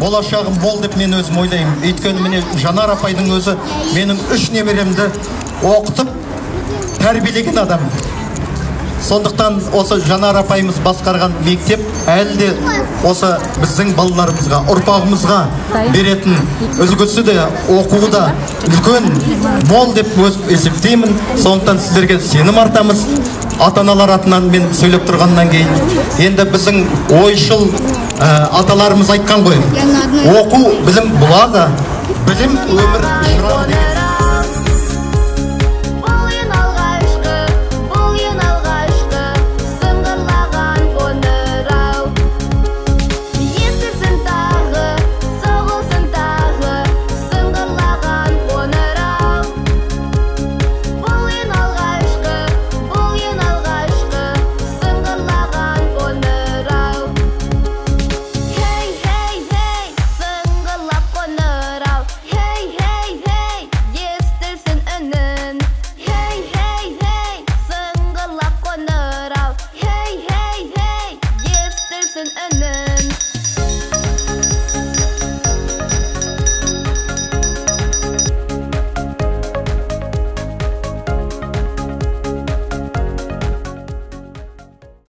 Болашағым бол деп мен өзім ойлаймын. Өйткені міне Жанар апайдың өзі менің 3 немеремді оқытып тәрбиелеген адам. Сондықтан осы Жанар апайымыз басқарған мектеп әлі де осы біздің балаларымызға, ұрпағымызға беретін үлгісі де, оқуы да үлкен мол деп есептеймін. Сондықтан сіздерге сенім артамыз. Ата-аналар атынан мен сөйлеп тұрғаннан кейін енді біздің ойшыл аталарымыз айтқан ғой, оқу білім бұлағы, білім өмір шырағы деген